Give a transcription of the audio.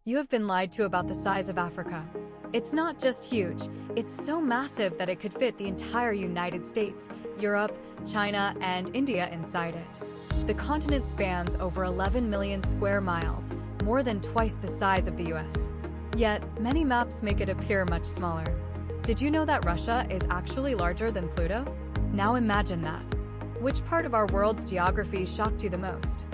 You have been lied to about the size of Africa. It's not just huge, it's so massive that it could fit the entire United States, Europe, China, and India inside it. The continent spans over 11 million square miles, more than twice the size of the US. Yet, many maps make it appear much smaller. Did you know that Russia is actually larger than Pluto? Now imagine that. Which part of our world's geography shocked you the most?